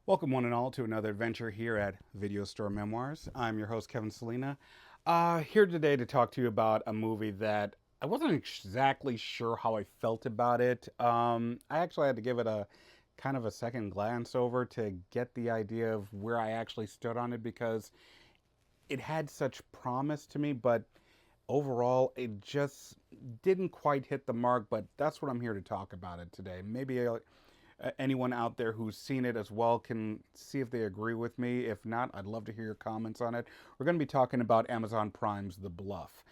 Welcome, one and all, to another adventure here at Video Store Memoirs. I'm your host, Kevin Selena. Here today to talk to you about a movie that I wasn't exactly sure how I felt about it. I actually had to give it a kind of a second glance over to get the idea of where I actually stood on it because it had such promise to me, but overall, it just didn't quite hit the mark. But that's what I'm here to talk about it today. Maybe anyone out there who's seen it as well can see if they agree with me. If not, I'd love to hear your comments on it. We're going to be talking about Amazon Prime's The Bluff,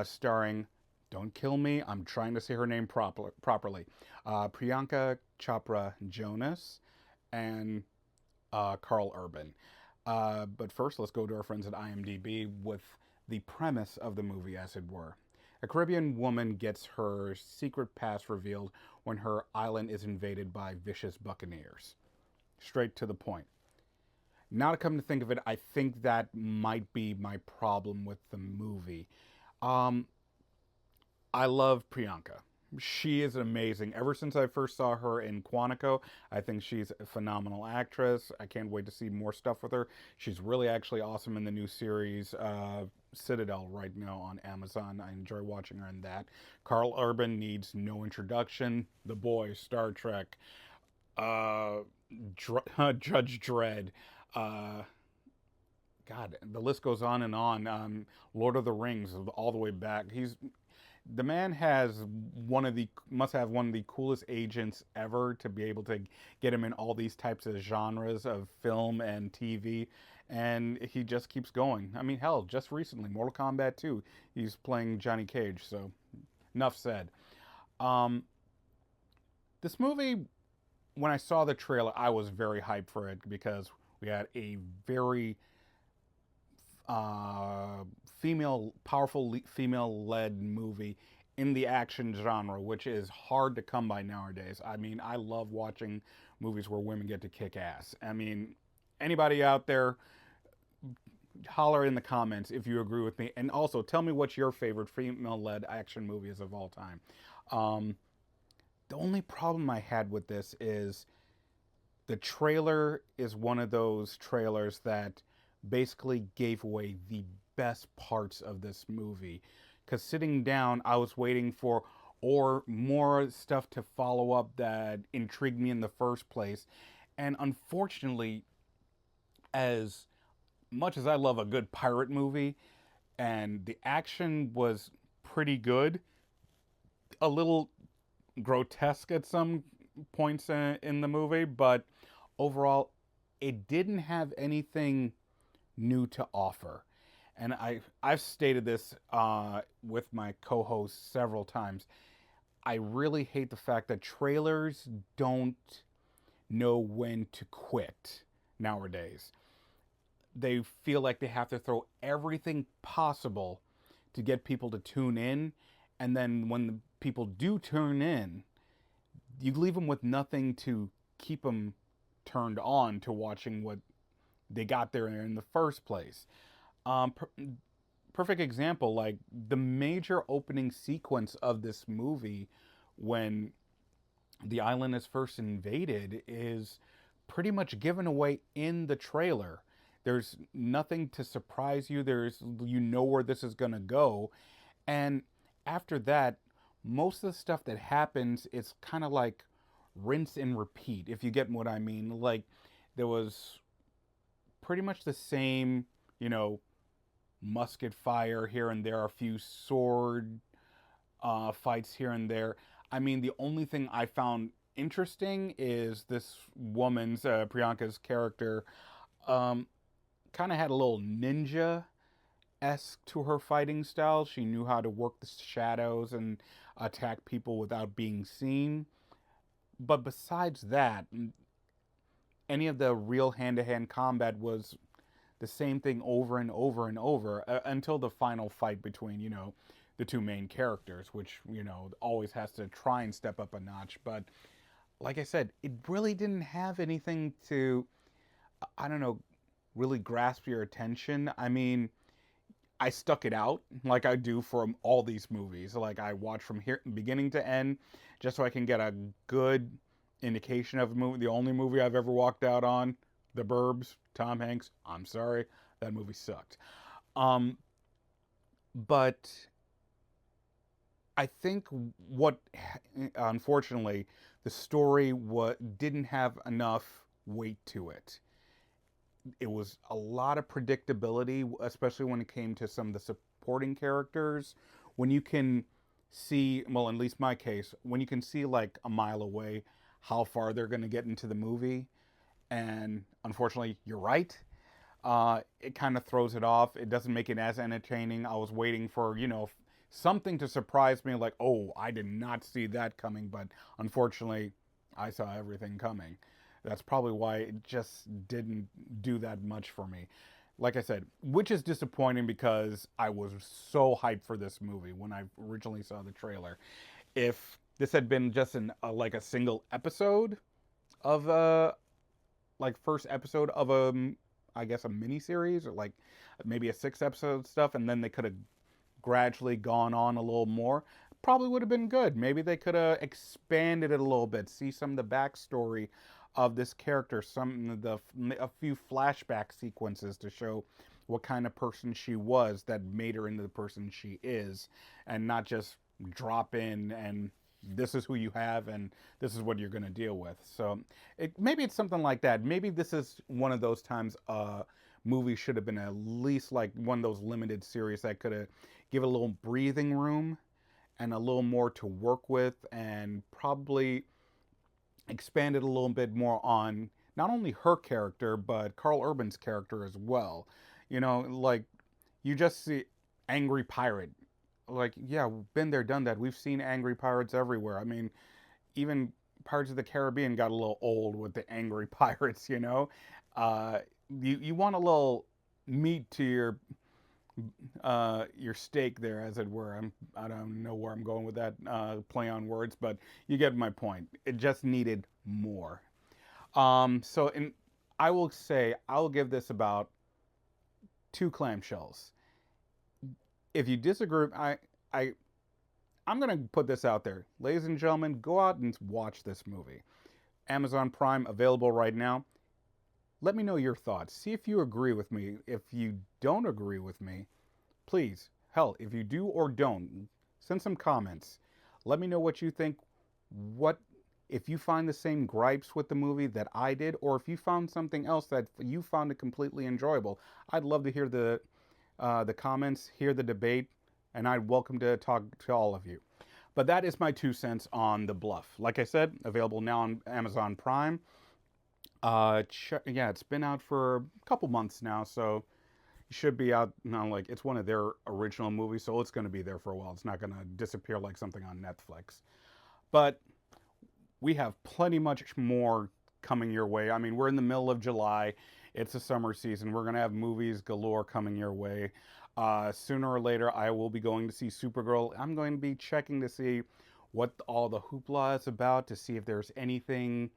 starring, don't kill me, I'm trying to say her name properly, Priyanka Chopra Jonas and Carl Urban. But first, let's go to our friends at IMDb with the premise of the movie, as it were. A Caribbean woman gets her secret past revealed when her island is invaded by vicious buccaneers. Straight to the point. Now, to come to think of it, I think that might be my problem with the movie. Um, I love Priyanka. She is amazing. Ever since I first saw her in Quantico, I think she's a phenomenal actress. I can't wait to see more stuff with her. She's really actually awesome in the new series Citadel right now on Amazon. I enjoy watching her in that. Carl Urban needs no introduction. The Boy, Star Trek, uh, Judge Dredd. Uh, God, the list goes on and on. Lord of the Rings, all the way back. The man has one of the must have one of the coolest agents ever to be able to get him in all these types of genres of film and TV, and he just keeps going. I mean, hell, just recently, Mortal Kombat 2, he's playing Johnny Cage. So, enough said. Um, this movie, when I saw the trailer, I was very hyped for it because we had a very uh, powerful female-led movie in the action genre, which is hard to come by nowadays. I mean, I love watching movies where women get to kick ass. I mean, anybody out there, holler in the comments if you agree with me, and also tell me what your favorite female-led action movie is of all time. Um, the only problem I had with this is the trailer is one of those trailers that basically gave away the best parts of this movie. Because sitting down, I was waiting for or more stuff to follow up that intrigued me in the first place. And unfortunately, as much as I love a good pirate movie, and the action was pretty good, a little grotesque at some points in the movie, but overall, it didn't have anything new to offer. And I've stated this with my co-host several times. I really hate the fact that trailers don't know when to quit nowadays. They feel like they have to throw everything possible to get people to tune in, and then when the people do turn in, you leave them with nothing to keep them turned on to watching what they got there in the first place. Perfect example, like the major opening sequence of this movie when the island is first invaded is pretty much given away in the trailer. There's nothing to surprise you. You know where this is going to go. And after that, most of the stuff that happens is kind of like rinse and repeat, if you get what I mean. Like, there was pretty much the same, musket fire here and there, a few sword fights here and there. I mean, the only thing I found interesting is this woman's, Priyanka's character, um, kind of had a little ninja esque to her fighting style. She knew how to work the shadows and attack people without being seen. But besides that, any of the real hand to hand combat was the same thing over and over and over until the final fight between, the two main characters, which, always has to try and step up a notch. But like I said, it really didn't have anything to, I don't know, really grasp your attention. I mean, I stuck it out like I do for all these movies. Like, I watch from here beginning to end just so I can get a good indication of a movie. The only movie I've ever walked out on, The Burbs, Tom Hanks. I'm sorry, that movie sucked. Um, but I think what, unfortunately, the story didn't have enough weight to it. It was a lot of predictability, especially when it came to some of the supporting characters. When you can see, well, at least my case, when you can see like a mile away how far they're going to get into the movie, and unfortunately, you're right. It kind of throws it off. It doesn't make it as entertaining. I was waiting for, something to surprise me, like, oh, I did not see that coming, but unfortunately, I saw everything coming. That's probably why it just didn't do that much for me. Like I said, which is disappointing because I was so hyped for this movie when I originally saw the trailer. If this had been just like a single episode of like first episode of I guess a mini series, or like maybe a 6 episode stuff, and then they could have gradually gone on a little more, probably would have been good. Maybe they could have expanded it a little bit, see some of the backstory of this character, a few flashback sequences to show what kind of person she was that made her into the person she is, and not just drop in and this is who you have and this is what you're going to deal with. So maybe it's something like that. Maybe this is one of those times movie should have been at least like one of those limited series that could have give a little breathing room and a little more to work with, and probably expanded a little bit more on not only her character but Carl Urban's character as well. Like you just see angry pirate. Like, yeah, we've been there, done that. We've seen angry pirates everywhere. I mean, even Pirates of the Caribbean got a little old with the angry pirates. Uh, you want a little meat to your steak there, as it were. I don't know where I'm going with that play on words, but you get my point. It just needed more. I will say I'll give this about 2 clamshells. If you disagree, I I'm gonna put this out there, ladies and gentlemen. Go out and watch this movie. Amazon Prime available right now. Let me know your thoughts. See if you agree with me. If you don't agree with me, please, hell, if you do or don't, send some comments. Let me know what you think. What if you find the same gripes with the movie that I did, or if you found something else that you found it completely enjoyable. I'd love to hear the comments, hear the debate, and I'd welcome to talk to all of you. But that is my 2 cents on The Bluff. Like I said, available now on Amazon Prime. Yeah, it's been out for a couple months now, so it should be out now. Like, it's one of their original movies, so it's going to be there for a while. It's not going to disappear like something on Netflix. But we have plenty much more coming your way. I mean, we're in the middle of July. It's a summer season. We're going to have movies galore coming your way. Sooner or later, I will be going to see Supergirl. I'm going to be checking to see what all the hoopla is about, to see if there's anything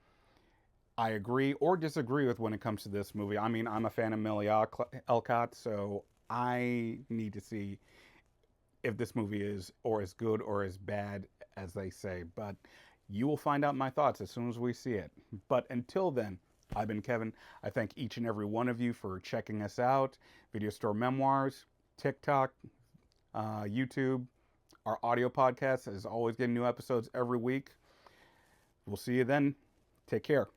I agree or disagree with when it comes to this movie. I mean, I'm a fan of Millie Alcott, so I need to see if this movie is or as good or as bad as they say. But you will find out my thoughts as soon as we see it. But until then, I've been Kevin. I thank each and every one of you for checking us out. Video Store Memoirs, TikTok, YouTube, our audio podcast is always getting new episodes every week. We'll see you then. Take care.